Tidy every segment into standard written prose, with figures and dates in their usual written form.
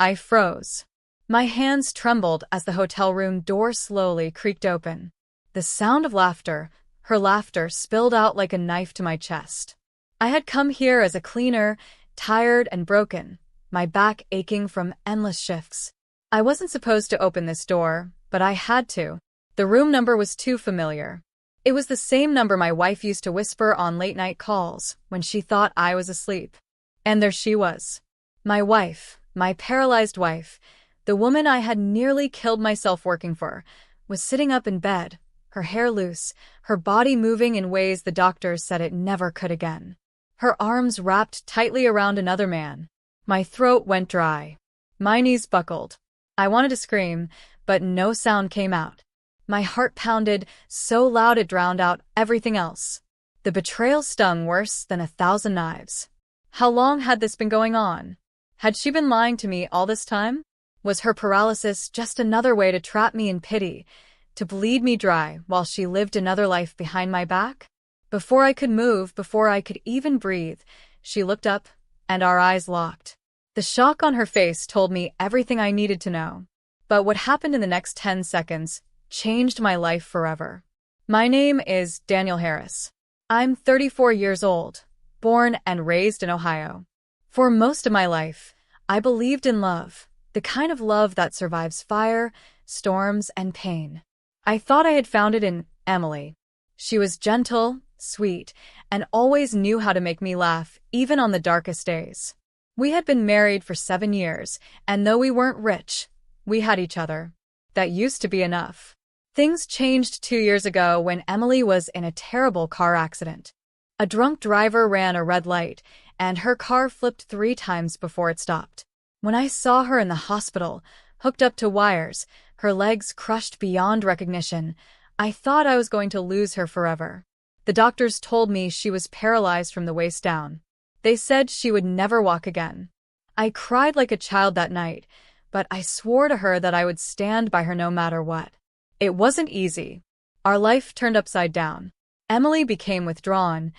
I froze. My hands trembled as the hotel room door slowly creaked open. The sound of laughter, her laughter, spilled out like a knife to my chest. I had come here as a cleaner, tired and broken, my back aching from endless shifts. I wasn't supposed to open this door, but I had to. The room number was too familiar. It was the same number my wife used to whisper on late-night calls when she thought I was asleep. And there she was. My wife, my paralyzed wife, the woman I had nearly killed myself working for, was sitting up in bed, her hair loose, her body moving in ways the doctors said it never could again. Her arms wrapped tightly around another man. My throat went dry. My knees buckled. I wanted to scream, but no sound came out. My heart pounded so loud it drowned out everything else. The betrayal stung worse than 1,000 knives. How long had this been going on? Had she been lying to me all this time? Was her paralysis just another way to trap me in pity, to bleed me dry while she lived another life behind my back? Before I could move, before I could even breathe, she looked up, and our eyes locked. The shock on her face told me everything I needed to know. But what happened in the next 10 seconds changed my life forever. My name is Daniel Harris. I'm 34 years old, born and raised in Ohio. For most of my life, I believed in love, the kind of love that survives fire, storms, and pain. I thought I had found it in Emily. She was gentle, sweet, and always knew how to make me laugh, even on the darkest days. We had been married for 7 years, and though we weren't rich, we had each other. That used to be enough. Things changed 2 years ago when Emily was in a terrible car accident. A drunk driver ran a red light, and her car flipped 3 times before it stopped. When I saw her in the hospital, hooked up to wires, her legs crushed beyond recognition, I thought I was going to lose her forever. The doctors told me she was paralyzed from the waist down. They said she would never walk again. I cried like a child that night, but I swore to her that I would stand by her no matter what. It wasn't easy. Our life turned upside down. Emily became withdrawn,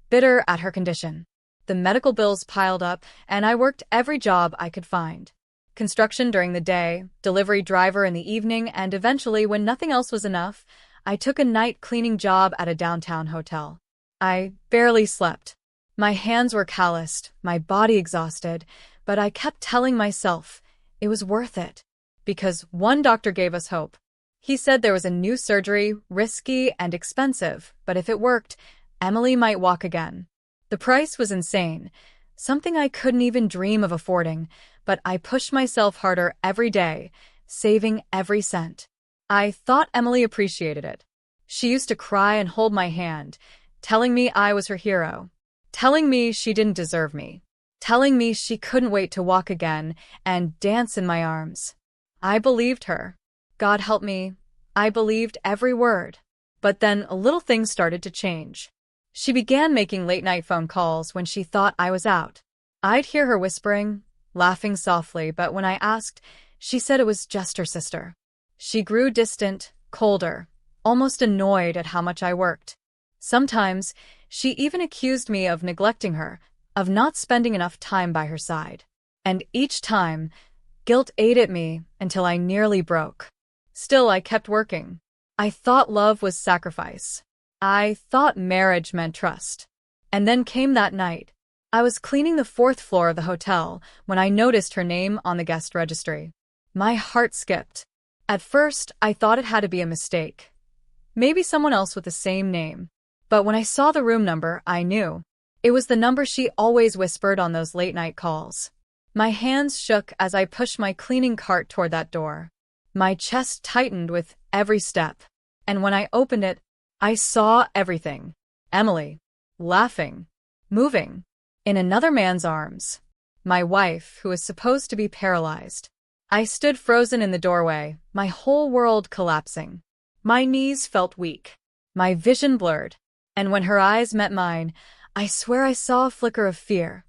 bitter at her condition. The medical bills piled up, and I worked every job I could find. Construction during the day, delivery driver in the evening, and eventually, when nothing else was enough, I took a night cleaning job at a downtown hotel. I barely slept. My hands were calloused, my body exhausted, but I kept telling myself it was worth it. Because one doctor gave us hope. He said there was a new surgery, risky and expensive, but if it worked, Emily might walk again. The price was insane, something I couldn't even dream of affording, but I pushed myself harder every day, saving every cent. I thought Emily appreciated it. She used to cry and hold my hand, telling me I was her hero, telling me she didn't deserve me, telling me she couldn't wait to walk again and dance in my arms. I believed her. God help me, I believed every word. But then little things started to change. She began making late-night phone calls when she thought I was out. I'd hear her whispering, laughing softly, but when I asked, she said it was just her sister. She grew distant, colder, almost annoyed at how much I worked. Sometimes, she even accused me of neglecting her, of not spending enough time by her side. And each time, guilt ate at me until I nearly broke. Still, I kept working. I thought love was sacrifice. I thought marriage meant trust. And then came that night. I was cleaning the 4th floor of the hotel when I noticed her name on the guest registry. My heart skipped. At first, I thought it had to be a mistake. Maybe someone else with the same name. But when I saw the room number, I knew. It was the number she always whispered on those late-night calls. My hands shook as I pushed my cleaning cart toward that door. My chest tightened with every step. And when I opened it, I saw everything. Emily, laughing, moving, in another man's arms. My wife, who was supposed to be paralyzed. I stood frozen in the doorway, my whole world collapsing. My knees felt weak, my vision blurred, and when her eyes met mine, I swear I saw a flicker of fear.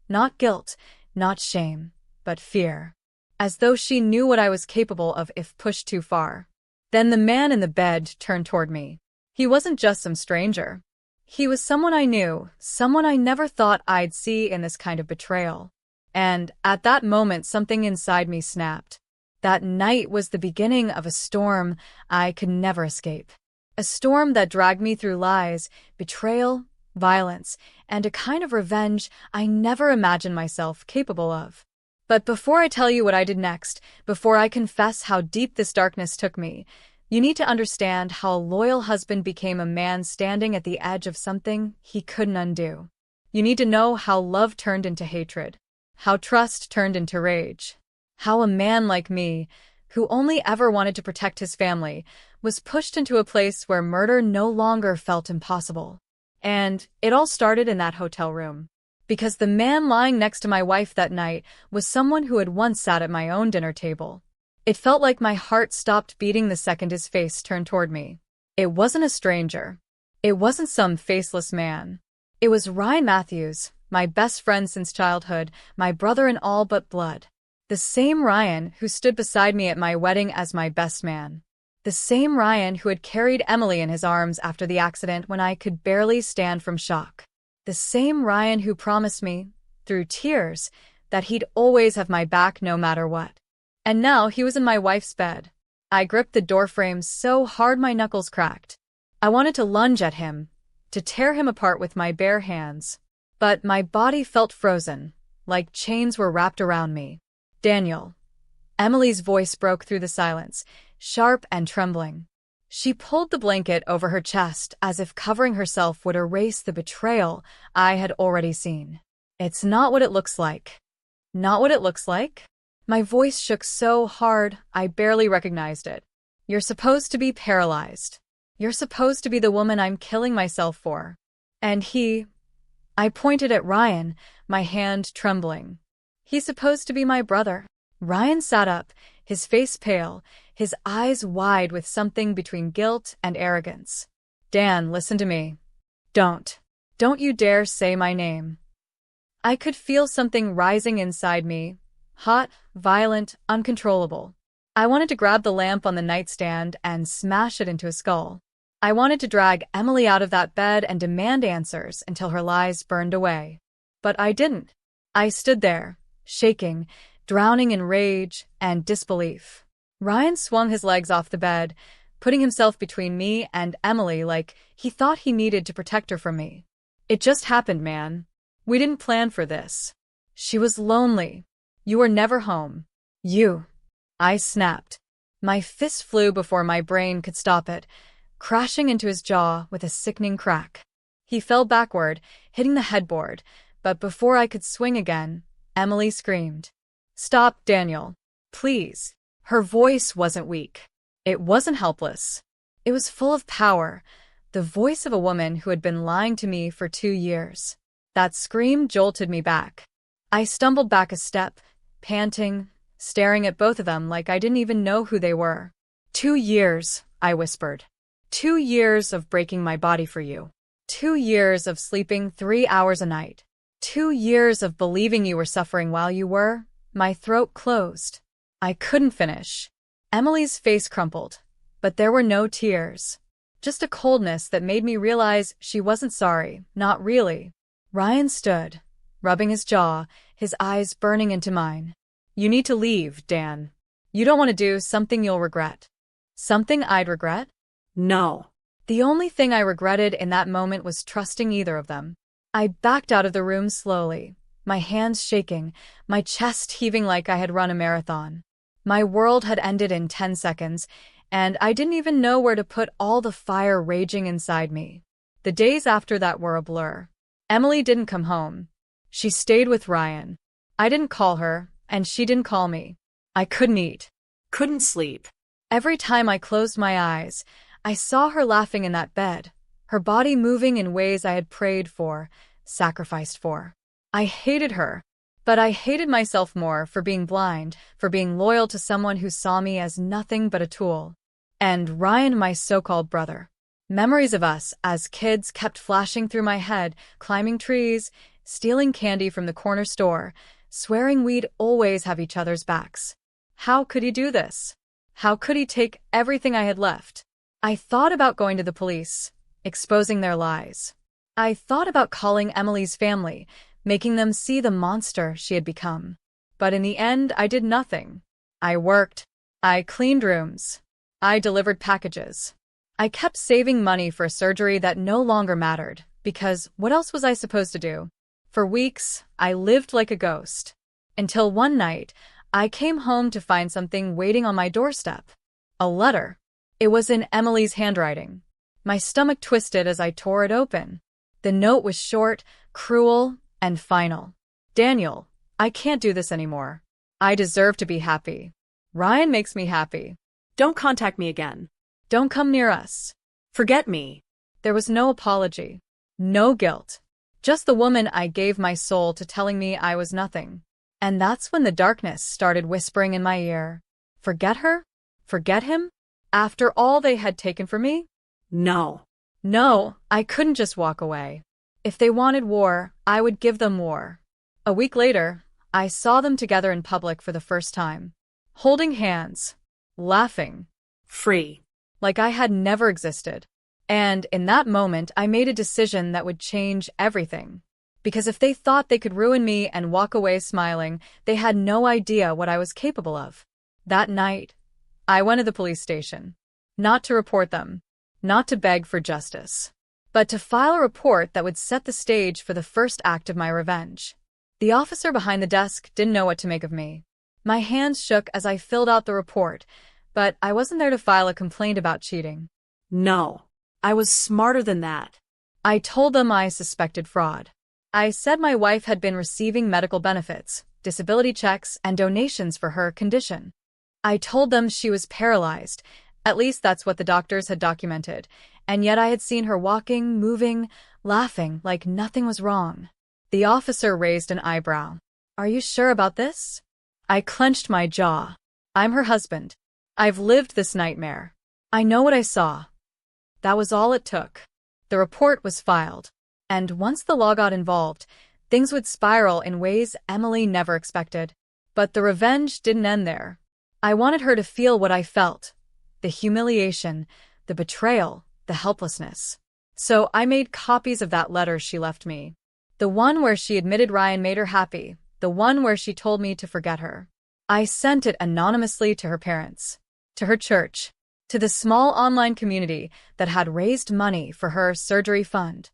Not guilt, not shame, but fear. As though she knew what I was capable of if pushed too far. Then the man in the bed turned toward me. He wasn't just some stranger. He was someone I knew, someone I never thought I'd see in this kind of betrayal. And at that moment, something inside me snapped. That night was the beginning of a storm I could never escape. A storm that dragged me through lies, betrayal, violence, and a kind of revenge I never imagined myself capable of. But before I tell you what I did next, before I confess how deep this darkness took me, you need to understand how a loyal husband became a man standing at the edge of something he couldn't undo. You need to know how love turned into hatred, how trust turned into rage, how a man like me, who only ever wanted to protect his family, was pushed into a place where murder no longer felt impossible. And it all started in that hotel room. Because the man lying next to my wife that night was someone who had once sat at my own dinner table. It felt like my heart stopped beating the second his face turned toward me. It wasn't a stranger. It wasn't some faceless man. It was Ryan Matthews, my best friend since childhood, my brother in all but blood. The same Ryan who stood beside me at my wedding as my best man. The same Ryan who had carried Emily in his arms after the accident when I could barely stand from shock. The same Ryan who promised me, through tears, that he'd always have my back no matter what. And now he was in my wife's bed. I gripped the doorframe so hard my knuckles cracked. I wanted to lunge at him, to tear him apart with my bare hands. But my body felt frozen, like chains were wrapped around me. Daniel. Emily's voice broke through the silence, sharp and trembling. She pulled the blanket over her chest as if covering herself would erase the betrayal I had already seen. It's not what it looks like. Not what it looks like? My voice shook so hard I barely recognized it. You're supposed to be paralyzed. You're supposed to be the woman I'm killing myself for. And I pointed at Ryan, my hand trembling. He's supposed to be my brother. Ryan sat up, his face pale, his eyes wide with something between guilt and arrogance. Dan, listen to me. Don't you dare say my name. I could feel something rising inside me, hot, violent, uncontrollable. I wanted to grab the lamp on the nightstand and smash it into a skull. I wanted to drag Emily out of that bed and demand answers until her lies burned away. But I didn't. I stood there, shaking, drowning in rage and disbelief. Ryan swung his legs off the bed, putting himself between me and Emily like he thought he needed to protect her from me. It just happened, man. We didn't plan for this. She was lonely. You were never home. I snapped. My fist flew before my brain could stop it, crashing into his jaw with a sickening crack. He fell backward, hitting the headboard, but before I could swing again, Emily screamed. Stop, Daniel. Please. Her voice wasn't weak. It wasn't helpless. It was full of power, the voice of a woman who had been lying to me for 2 years. That scream jolted me back. I stumbled back a step, panting, staring at both of them like I didn't even know who they were. 2 years, I whispered. 2 years of breaking my body for you. 2 years of sleeping 3 hours a night. 2 years of believing you were suffering while you were. My throat closed. I couldn't finish. Emily's face crumpled, but there were no tears. Just a coldness that made me realize she wasn't sorry, not really. Ryan stood, rubbing his jaw, his eyes burning into mine. You need to leave, Dan. You don't want to do something you'll regret. Something I'd regret? No. The only thing I regretted in that moment was trusting either of them. I backed out of the room slowly, my hands shaking, my chest heaving like I had run a marathon. My world had ended in 10 seconds, and I didn't even know where to put all the fire raging inside me. The days after that were a blur. Emily didn't come home. She stayed with Ryan. I didn't call her, and she didn't call me. I couldn't eat. Couldn't sleep. Every time I closed my eyes, I saw her laughing in that bed, her body moving in ways I had prayed for, sacrificed for. I hated her, but I hated myself more for being blind, for being loyal to someone who saw me as nothing but a tool. And Ryan, my so-called brother. Memories of us as kids kept flashing through my head, climbing trees, stealing candy from the corner store, swearing we'd always have each other's backs. How could he do this? How could he take everything I had left? I thought about going to the police, exposing their lies. I thought about calling Emily's family, making them see the monster she had become. But in the end, I did nothing. I worked. I cleaned rooms. I delivered packages. I kept saving money for a surgery that no longer mattered, because what else was I supposed to do? For weeks, I lived like a ghost. Until one night, I came home to find something waiting on my doorstep. A letter. It was in Emily's handwriting. My stomach twisted as I tore it open. The note was short, cruel, and final. Daniel, I can't do this anymore. I deserve to be happy. Ryan makes me happy. Don't contact me again. Don't come near us. Forget me. There was no apology. No guilt. Just the woman I gave my soul to telling me I was nothing. And that's when the darkness started whispering in my ear. Forget her? Forget him? After all they had taken from me? No. No, I couldn't just walk away. If they wanted war, I would give them war. A week later, I saw them together in public for the first time. Holding hands. Laughing. Free. Like I had never existed. And in that moment, I made a decision that would change everything. Because if they thought they could ruin me and walk away smiling, they had no idea what I was capable of. That night, I went to the police station. Not to report them. Not to beg for justice. But to file a report that would set the stage for the first act of my revenge. The officer behind the desk didn't know what to make of me. My hands shook as I filled out the report, but I wasn't there to file a complaint about cheating. No. I was smarter than that. I told them I suspected fraud. I said my wife had been receiving medical benefits, disability checks, and donations for her condition. I told them she was paralyzed, at least that's what the doctors had documented, and yet I had seen her walking, moving, laughing like nothing was wrong. The officer raised an eyebrow. Are you sure about this? I clenched my jaw. I'm her husband. I've lived this nightmare. I know what I saw. That was all it took. The report was filed. And once the law got involved, things would spiral in ways Emily never expected. But the revenge didn't end there. I wanted her to feel what I felt. The humiliation, the betrayal, the helplessness. So I made copies of that letter she left me. The one where she admitted Ryan made her happy. The one where she told me to forget her. I sent it anonymously to her parents. To her church. To the small online community that had raised money for her surgery fund.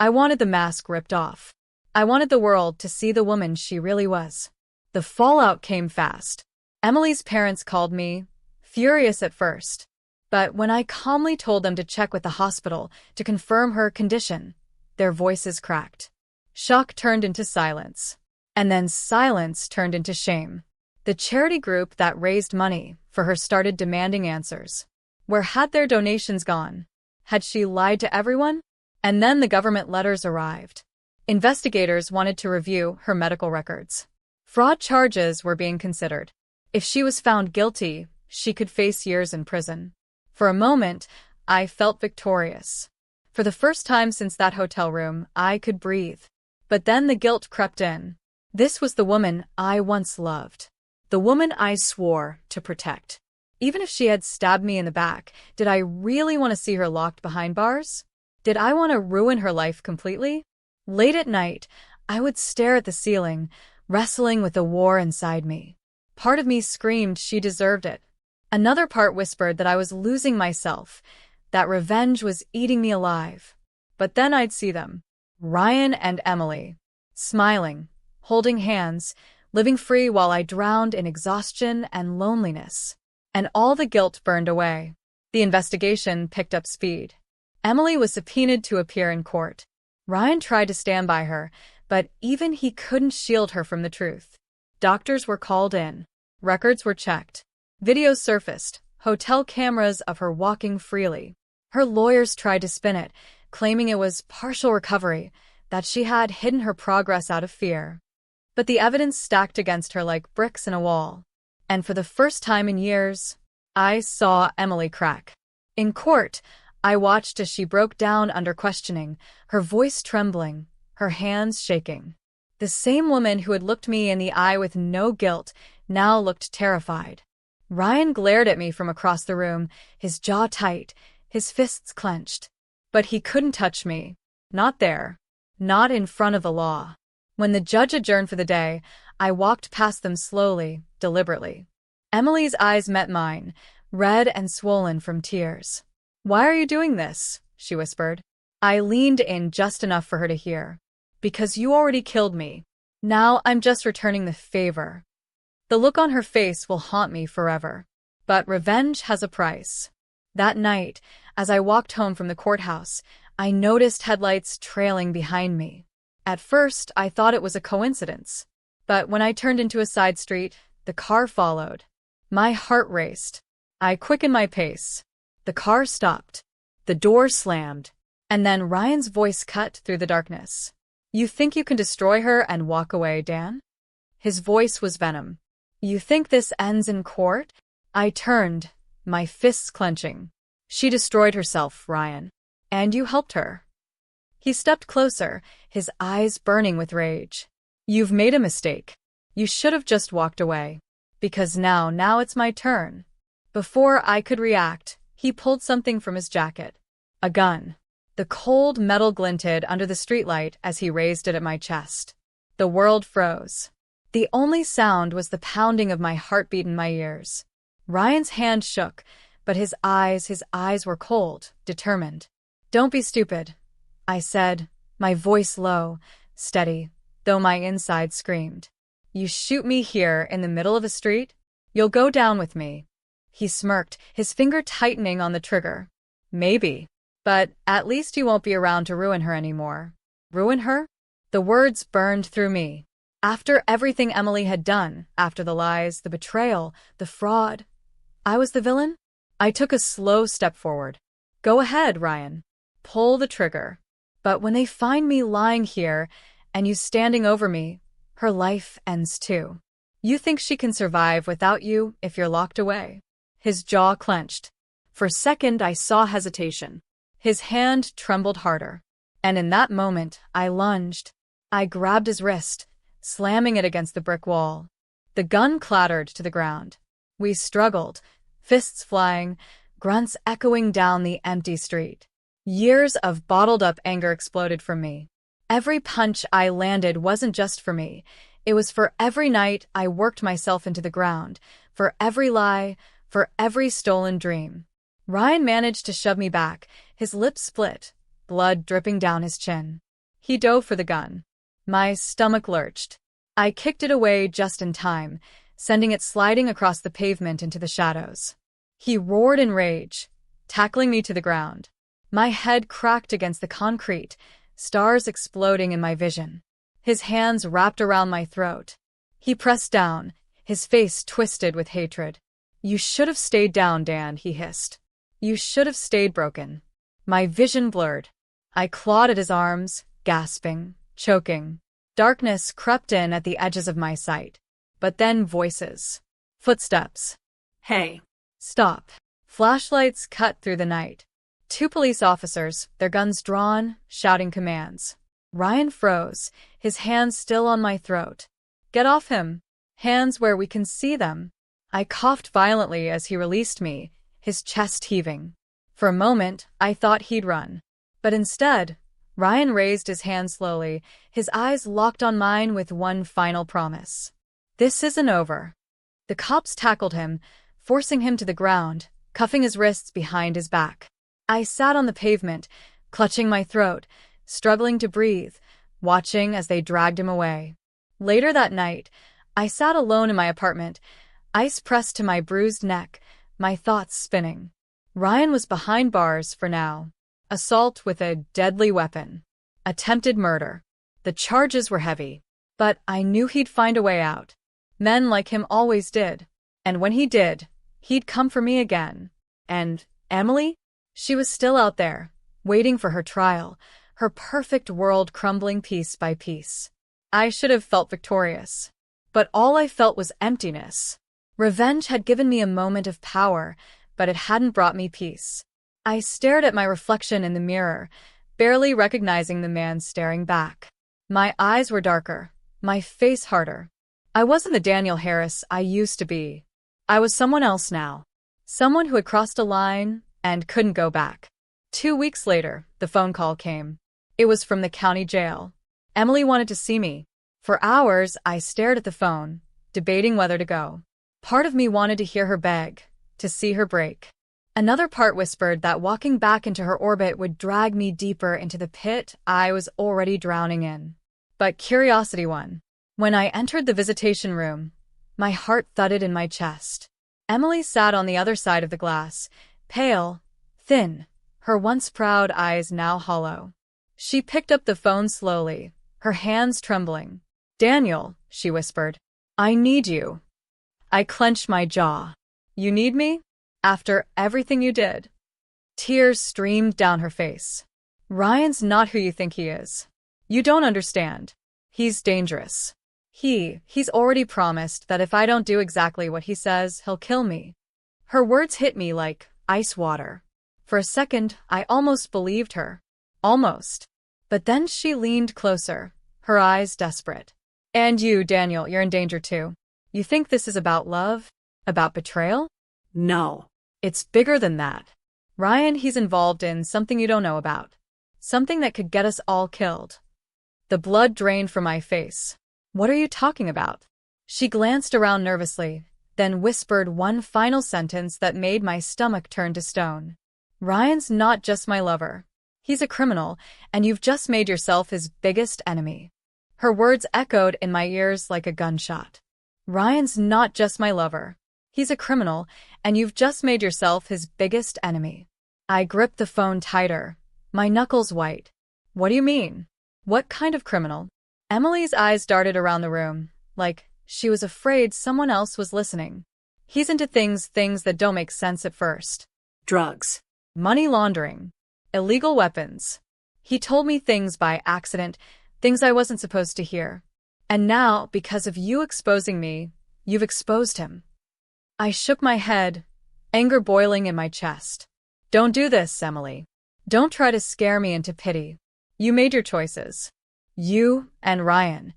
I wanted the mask ripped off. I wanted the world to see the woman she really was. The fallout came fast. Emily's parents called me, furious at first. But when I calmly told them to check with the hospital to confirm her condition, their voices cracked. Shock turned into silence. And then silence turned into shame. The charity group that raised money for her started demanding answers. Where had their donations gone? Had she lied to everyone? And then the government letters arrived. Investigators wanted to review her medical records. Fraud charges were being considered. If she was found guilty, she could face years in prison. For a moment, I felt victorious. For the first time since that hotel room, I could breathe. But then the guilt crept in. This was the woman I once loved. The woman I swore to protect. Even if she had stabbed me in the back, did I really want to see her locked behind bars? Did I want to ruin her life completely? Late at night, I would stare at the ceiling, wrestling with the war inside me. Part of me screamed she deserved it. Another part whispered that I was losing myself, that revenge was eating me alive. But then I'd see them, Ryan and Emily, smiling, holding hands, living free while I drowned in exhaustion and loneliness. And all the guilt burned away. The investigation picked up speed. Emily was subpoenaed to appear in court. Ryan tried to stand by her, but even he couldn't shield her from the truth. Doctors were called in. Records were checked. Videos surfaced, hotel cameras of her walking freely. Her lawyers tried to spin it, claiming it was partial recovery, that she had hidden her progress out of fear. But the evidence stacked against her like bricks in a wall. And for the first time in years, I saw Emily crack. In court, I watched as she broke down under questioning, her voice trembling, her hands shaking. The same woman who had looked me in the eye with no guilt now looked terrified. Ryan glared at me from across the room, his jaw tight, his fists clenched. But he couldn't touch me. Not there. Not in front of the law. When the judge adjourned for the day, I walked past them slowly, deliberately. Emily's eyes met mine, red and swollen from tears. "Why are you doing this?" she whispered. I leaned in just enough for her to hear. "Because you already killed me. Now I'm just returning the favor." The look on her face will haunt me forever. But revenge has a price. That night, as I walked home from the courthouse, I noticed headlights trailing behind me. At first, I thought it was a coincidence. But when I turned into a side street, the car followed. My heart raced. I quickened my pace. The car stopped. The door slammed. And then Ryan's voice cut through the darkness. "You think you can destroy her and walk away, Dan?" His voice was venom. "You think this ends in court?" I turned, my fists clenching. "She destroyed herself, Ryan. And you helped her." He stepped closer, his eyes burning with rage. "You've made a mistake. You should have just walked away. Because now it's my turn." Before I could react, he pulled something from his jacket. A gun. The cold metal glinted under the streetlight as he raised it at my chest. The world froze. The only sound was the pounding of my heartbeat in my ears. Ryan's hand shook, but his eyes were cold, determined. "Don't be stupid," I said, my voice low, steady, though my inside screamed. "You shoot me here in the middle of a street? You'll go down with me." He smirked, his finger tightening on the trigger. "Maybe. But at least you won't be around to ruin her anymore." Ruin her? The words burned through me. After everything Emily had done, after the lies, the betrayal, the fraud, I was the villain? I took a slow step forward. "Go ahead, Ryan. Pull the trigger. But when they find me lying here, and you standing over me, her life ends too. You think she can survive without you if you're locked away?" His jaw clenched. For a second I saw hesitation. His hand trembled harder. And in that moment, I lunged. I grabbed his wrist, slamming it against the brick wall. The gun clattered to the ground. We struggled, fists flying, grunts echoing down the empty street. Years of bottled-up anger exploded from me. Every punch I landed wasn't just for me. It was for every night I worked myself into the ground, for every lie, for every stolen dream. Ryan managed to shove me back, his lips split, blood dripping down his chin. He dove for the gun. My stomach lurched. I kicked it away just in time, sending it sliding across the pavement into the shadows. He roared in rage, tackling me to the ground. My head cracked against the concrete, stars exploding in my vision. His hands wrapped around my throat. He pressed down, his face twisted with hatred. "You should have stayed down, Dan," he hissed. "You should have stayed broken." My vision blurred. I clawed at his arms, gasping, choking. Darkness crept in at the edges of my sight. But then voices. Footsteps. Hey. Stop. Flashlights cut through the night. 2 police officers, their guns drawn, shouting commands. Ryan froze, his hands still on my throat. "Get off him. Hands where we can see them." I coughed violently as he released me, his chest heaving. For a moment, I thought he'd run. But instead, Ryan raised his hand slowly, his eyes locked on mine with one final promise. "This isn't over." The cops tackled him, forcing him to the ground, cuffing his wrists behind his back. I sat on the pavement, clutching my throat, struggling to breathe, watching as they dragged him away. Later that night, I sat alone in my apartment, ice pressed to my bruised neck, my thoughts spinning. Ryan was behind bars for now. Assault with a deadly weapon. Attempted murder. The charges were heavy. But I knew he'd find a way out. Men like him always did. And when he did, he'd come for me again. And Emily? She was still out there, waiting for her trial, her perfect world crumbling piece by piece. I should have felt victorious. But all I felt was emptiness. Revenge had given me a moment of power, but it hadn't brought me peace. I stared at my reflection in the mirror, barely recognizing the man staring back. My eyes were darker, my face harder. I wasn't the Daniel Harris I used to be. I was someone else now. Someone who had crossed a line and couldn't go back. 2 weeks later, the phone call came. It was from the county jail. Emily wanted to see me. For hours, I stared at the phone, debating whether to go. Part of me wanted to hear her beg, to see her break. Another part whispered that walking back into her orbit would drag me deeper into the pit I was already drowning in. But curiosity won. When I entered the visitation room, my heart thudded in my chest. Emily sat on the other side of the glass, pale, thin, her once proud eyes now hollow. She picked up the phone slowly, her hands trembling. "Daniel," she whispered, "I need you." I clenched my jaw. "You need me? After everything you did?" Tears streamed down her face. "Ryan's not who you think he is. You don't understand. He's dangerous. He's already promised that if I don't do exactly what he says, he'll kill me." Her words hit me like ice water. For a second, I almost believed her. Almost. But then she leaned closer, her eyes desperate. "And you, Daniel, you're in danger too. You think this is about love? About betrayal?" No. "It's bigger than that. Ryan, he's involved in something you don't know about. Something that could get us all killed." The blood drained from my face. "What are you talking about?" She glanced around nervously, then whispered one final sentence that made my stomach turn to stone. "Ryan's not just my lover. He's a criminal, and you've just made yourself his biggest enemy." Her words echoed in my ears like a gunshot. "Ryan's not just my lover. He's a criminal, and you've just made yourself his biggest enemy." I gripped the phone tighter, my knuckles white. "What do you mean? What kind of criminal?" Emily's eyes darted around the room, like she was afraid someone else was listening. "He's into things that don't make sense at first. Drugs. Money laundering. Illegal weapons. He told me things by accident, things I wasn't supposed to hear. And now, because of you exposing me, you've exposed him." I shook my head, anger boiling in my chest. "Don't do this, Emily. Don't try to scare me into pity. You made your choices. You and Ryan.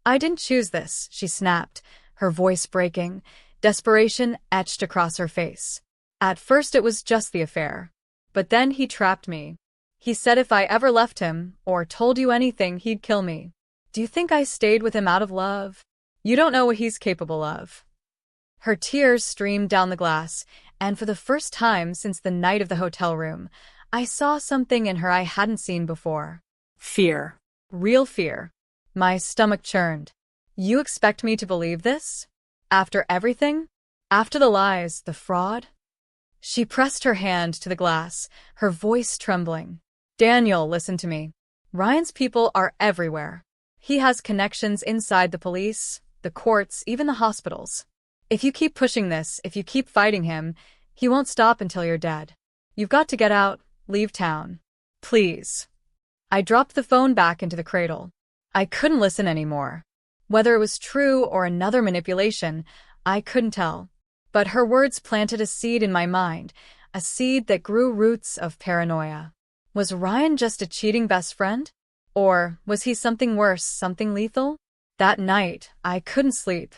I didn't choose this," she snapped, her voice breaking, desperation etched across her face. "At first it was just the affair. But then he trapped me. He said if I ever left him, or told you anything, he'd kill me. Do you think I stayed with him out of love? You don't know what he's capable of." Her tears streamed down the glass, and for the first time since the night of the hotel room, I saw something in her I hadn't seen before. Fear. Real fear. My stomach churned. "You expect me to believe this? After everything? After the lies, the fraud?" She pressed her hand to the glass, her voice trembling. "Daniel, listen to me. Ryan's people are everywhere. He has connections inside the police, the courts, even the hospitals. If you keep pushing this, if you keep fighting him, he won't stop until you're dead. You've got to get out, leave town. Please." I dropped the phone back into the cradle. I couldn't listen anymore. Whether it was true or another manipulation, I couldn't tell. But her words planted a seed in my mind, a seed that grew roots of paranoia. Was Ryan just a cheating best friend? Or was he something worse, something lethal? That night, I couldn't sleep.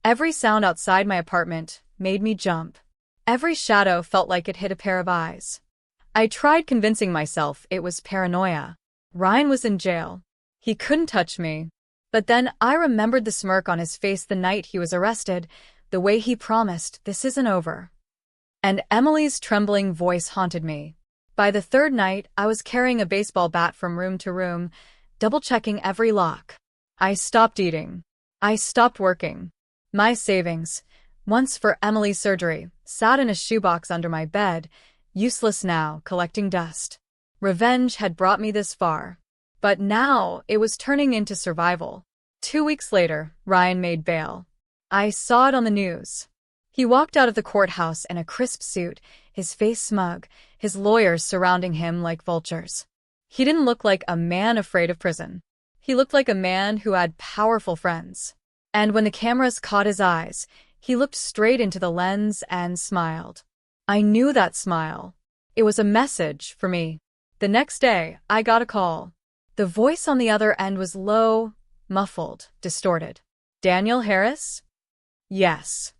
Every sound outside my apartment made me jump. Every shadow felt like it hit a pair of eyes. I tried convincing myself it was paranoia. Ryan was in jail. He couldn't touch me. But then I remembered the smirk on his face the night he was arrested, the way he promised, "This isn't over." And Emily's trembling voice haunted me. By the third night, I was carrying a baseball bat from room to room, double-checking every lock. I stopped eating. I stopped working. My savings, once for Emily's surgery, sat in a shoebox under my bed, useless now, collecting dust. Revenge had brought me this far. But now it was turning into survival. 2 weeks later, Ryan made bail. I saw it on the news. He walked out of the courthouse in a crisp suit, his face smug, his lawyers surrounding him like vultures. He didn't look like a man afraid of prison. He looked like a man who had powerful friends. And when the cameras caught his eyes, he looked straight into the lens and smiled. I knew that smile. It was a message for me. The next day, I got a call. The voice on the other end was low, muffled, distorted. "Daniel Harris?" "Yes."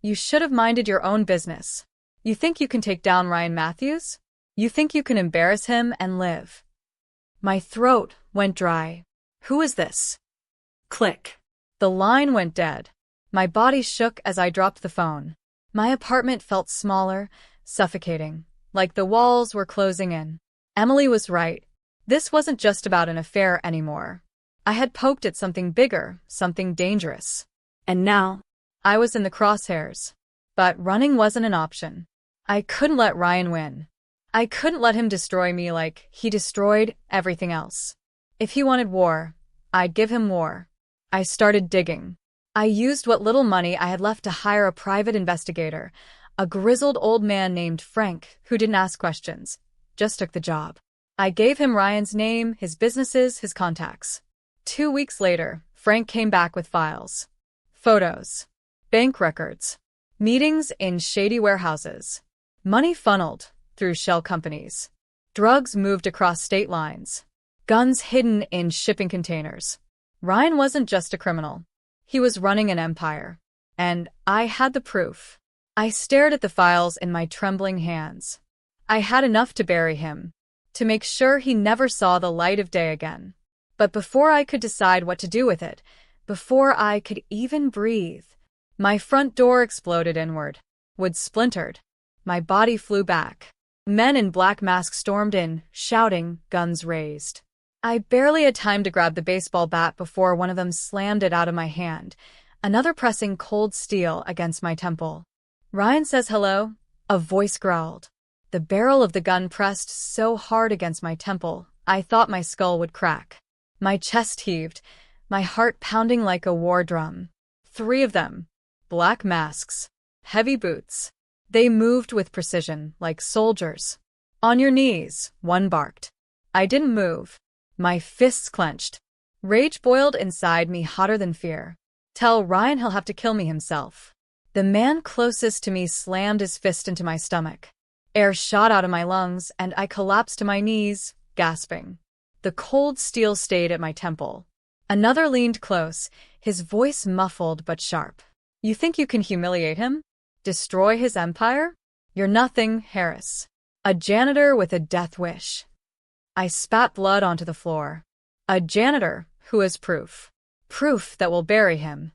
"You should have minded your own business. You think you can take down Ryan Matthews? You think you can embarrass him and live?" My throat went dry. "Who is this?" Click. The line went dead. My body shook as I dropped the phone. My apartment felt smaller, suffocating, like the walls were closing in. Emily was right. This wasn't just about an affair anymore. I had poked at something bigger, something dangerous. And now, I was in the crosshairs. But running wasn't an option. I couldn't let Ryan win. I couldn't let him destroy me like he destroyed everything else. If he wanted war, I'd give him war. I started digging. I used what little money I had left to hire a private investigator, a grizzled old man named Frank who didn't ask questions, just took the job. I gave him Ryan's name, his businesses, his contacts. 2 weeks later, Frank came back with files. Photos. Bank records. Meetings in shady warehouses. Money funneled through shell companies. Drugs moved across state lines. Guns hidden in shipping containers. Ryan wasn't just a criminal. He was running an empire. And I had the proof. I stared at the files in my trembling hands. I had enough to bury him, to make sure he never saw the light of day again. But before I could decide what to do with it, before I could even breathe, my front door exploded inward. Wood splintered. My body flew back. Men in black masks stormed in, shouting, guns raised. I barely had time to grab the baseball bat before one of them slammed it out of my hand, another pressing cold steel against my temple. Ryan says hello, a voice growled. The barrel of the gun pressed so hard against my temple, I thought my skull would crack. My chest heaved, my heart pounding like a war drum. 3 of them. Black masks. Heavy boots. They moved with precision, like soldiers. On your knees, one barked. I didn't move. My fists clenched. Rage boiled inside me hotter than fear. Tell Ryan he'll have to kill me himself. The man closest to me slammed his fist into my stomach. Air shot out of my lungs, and I collapsed to my knees, gasping. The cold steel stayed at my temple. Another leaned close, his voice muffled but sharp. You think you can humiliate him? Destroy his empire? You're nothing, Harris. A janitor with a death wish. I spat blood onto the floor. A janitor who has proof. Proof that will bury him.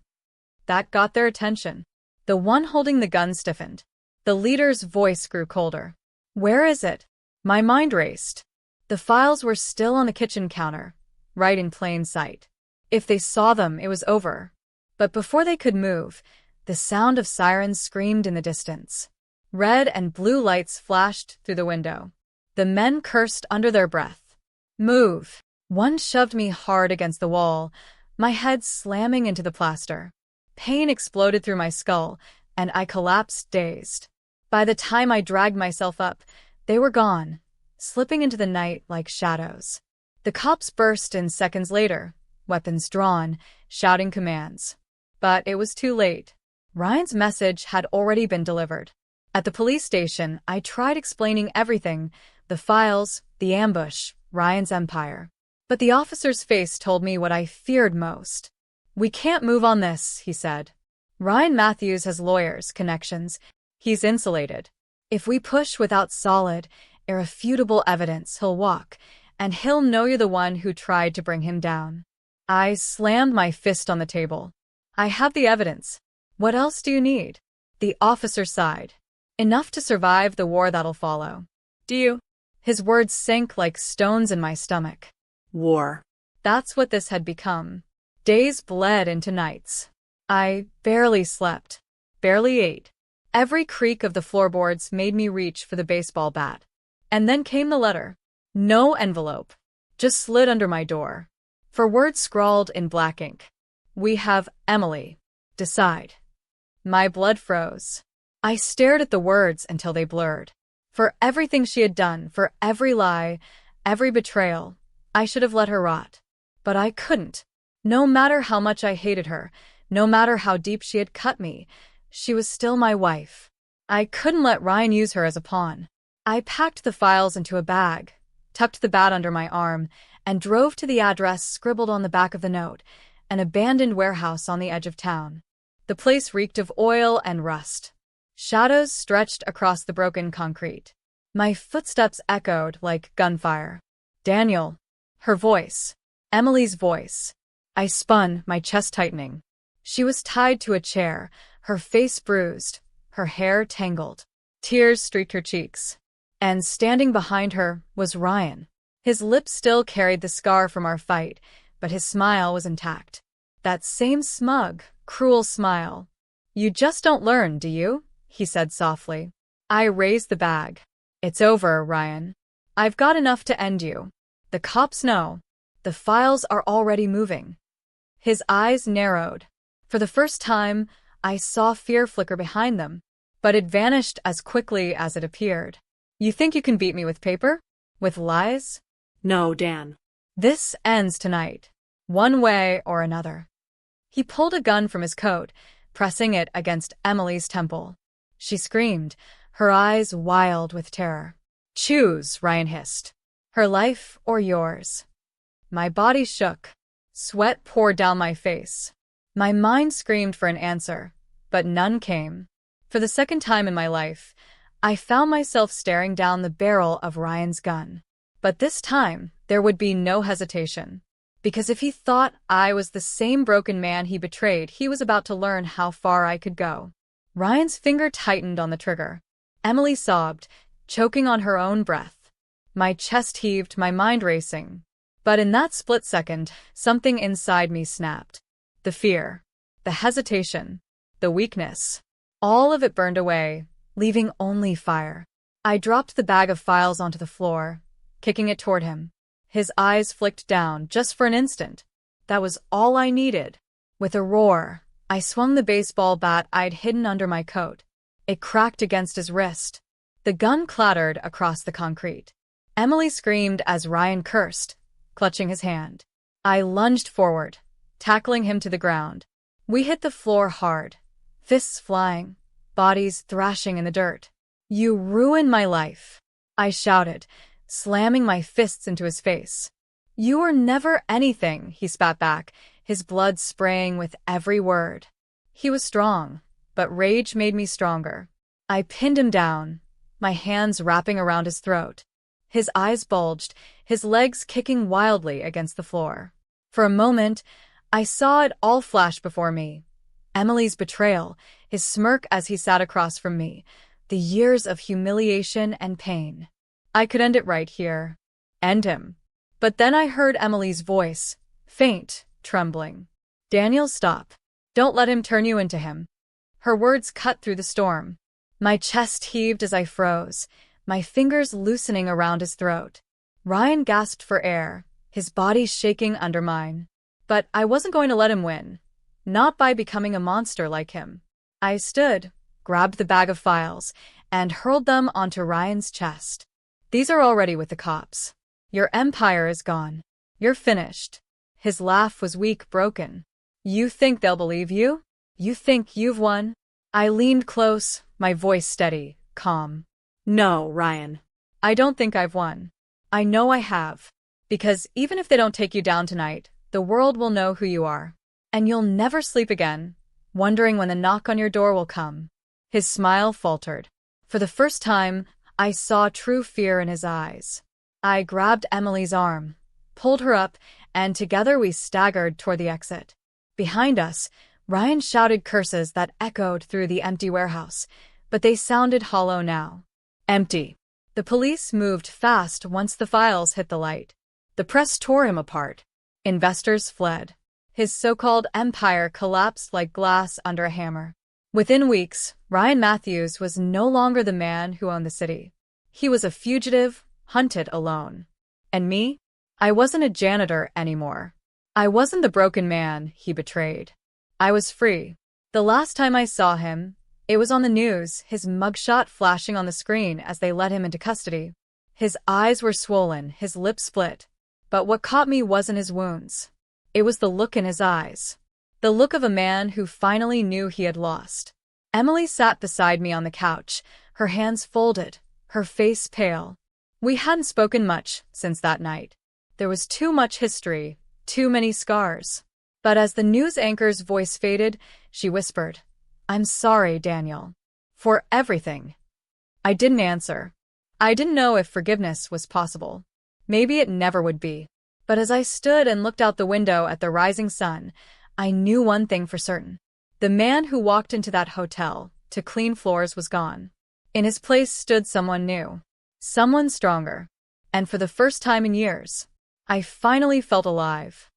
That got their attention. The one holding the gun stiffened. The leader's voice grew colder. Where is it? My mind raced. The files were still on the kitchen counter, right in plain sight. If they saw them, it was over. But before they could move, the sound of sirens screamed in the distance. Red and blue lights flashed through the window. The men cursed under their breath. Move. One shoved me hard against the wall, my head slamming into the plaster. Pain exploded through my skull, and I collapsed dazed. By the time I dragged myself up, they were gone, slipping into the night like shadows. The cops burst in seconds later, weapons drawn, shouting commands. But it was too late. Ryan's message had already been delivered. At the police station, I tried explaining everything, the files, the ambush, Ryan's empire. But the officer's face told me what I feared most. We can't move on this, he said. Ryan Matthews has lawyers, connections. He's insulated. If we push without solid, irrefutable evidence, he'll walk, and he'll know you're the one who tried to bring him down. I slammed my fist on the table. I have the evidence. What else do you need? The officer sighed. Enough to survive the war that'll follow. Do you? His words sank like stones in my stomach. War. That's what this had become. Days bled into nights. I barely slept, barely ate. Every creak of the floorboards made me reach for the baseball bat. And then came the letter. No envelope. Just slid under my door. For words scrawled in black ink. We have Emily. Decide. My blood froze. I stared at the words until they blurred. For everything she had done, for every lie, every betrayal, I should have let her rot. But I couldn't. No matter how much I hated her, no matter how deep she had cut me, she was still my wife. I couldn't let Ryan use her as a pawn. I packed the files into a bag, tucked the bat under my arm, and drove to the address scribbled on the back of the note, an abandoned warehouse on the edge of town. The place reeked of oil and rust. Shadows stretched across the broken concrete. My footsteps echoed like gunfire. Daniel. Her voice. Emily's voice. I spun, my chest tightening. She was tied to a chair, her face bruised, her hair tangled. Tears streaked her cheeks. And standing behind her was Ryan. His lips still carried the scar from our fight, but his smile was intact. That same smug, cruel smile. "You just don't learn, do you?" he said softly. I raised the bag. "It's over, Ryan. I've got enough to end you. The cops know. The files are already moving." His eyes narrowed. For the first time, I saw fear flicker behind them, but it vanished as quickly as it appeared. "You think you can beat me with paper? With lies?" No, Dan. "This ends tonight, one way or another." He pulled a gun from his coat, pressing it against Emily's temple. She screamed, her eyes wild with terror. "Choose," Ryan hissed. "Her life or yours." My body shook. Sweat poured down my face. My mind screamed for an answer, but none came. For the second time in my life, I found myself staring down the barrel of Ryan's gun. But this time, there would be no hesitation. Because if he thought I was the same broken man he betrayed, he was about to learn how far I could go. Ryan's finger tightened on the trigger. Emily sobbed, choking on her own breath. My chest heaved, my mind racing. But in that split second, something inside me snapped. The fear, the hesitation, the weakness. All of it burned away, leaving only fire. I dropped the bag of files onto the floor, kicking it toward him. His eyes flicked down just for an instant. That was all I needed. With a roar, I swung the baseball bat I'd hidden under my coat. It cracked against his wrist. The gun clattered across the concrete. Emily screamed as Ryan cursed, clutching his hand. I lunged forward, tackling him to the ground. We hit the floor hard, fists flying, bodies thrashing in the dirt. "You ruined my life," I shouted, slamming my fists into his face. "You were never anything," he spat back, his blood spraying with every word. He was strong, but rage made me stronger. I pinned him down, my hands wrapping around his throat. His eyes bulged, his legs kicking wildly against the floor. For a moment, I saw it all flash before me. Emily's betrayal, his smirk as he sat across from me, the years of humiliation and pain. I could end it right here. End him. But then I heard Emily's voice, faint, trembling. "Daniel, stop. Don't let him turn you into him." Her words cut through the storm. My chest heaved as I froze, my fingers loosening around his throat. Ryan gasped for air, his body shaking under mine. But I wasn't going to let him win. Not by becoming a monster like him. I stood, grabbed the bag of files, and hurled them onto Ryan's chest. "These are already with the cops. Your empire is gone. You're finished." His laugh was weak, broken. "You think they'll believe you? You think you've won?" I leaned close, my voice steady, calm. No, Ryan. "I don't think I've won. I know I have. Because even if they don't take you down tonight, the world will know who you are. And you'll never sleep again, wondering when the knock on your door will come." His smile faltered. For the first time, I saw true fear in his eyes. I grabbed Emily's arm, pulled her up, and together we staggered toward the exit. Behind us, Ryan shouted curses that echoed through the empty warehouse, but they sounded hollow now. Empty. The police moved fast once the files hit the light. The press tore him apart. Investors fled. His so-called empire collapsed like glass under a hammer. Within weeks, Ryan Matthews was no longer the man who owned the city. He was a fugitive, hunted alone. And me? I wasn't a janitor anymore. I wasn't the broken man he betrayed. I was free. The last time I saw him, it was on the news, his mugshot flashing on the screen as they led him into custody. His eyes were swollen, his lips split. But what caught me wasn't his wounds. It was the look in his eyes. The look of a man who finally knew he had lost. Emily sat beside me on the couch, her hands folded, her face pale. We hadn't spoken much since that night. There was too much history, too many scars. But as the news anchor's voice faded, she whispered, "I'm sorry, Daniel. For everything." I didn't answer. I didn't know if forgiveness was possible. Maybe it never would be. But as I stood and looked out the window at the rising sun, I knew one thing for certain. The man who walked into that hotel to clean floors was gone. In his place stood someone new. Someone stronger. And for the first time in years, I finally felt alive.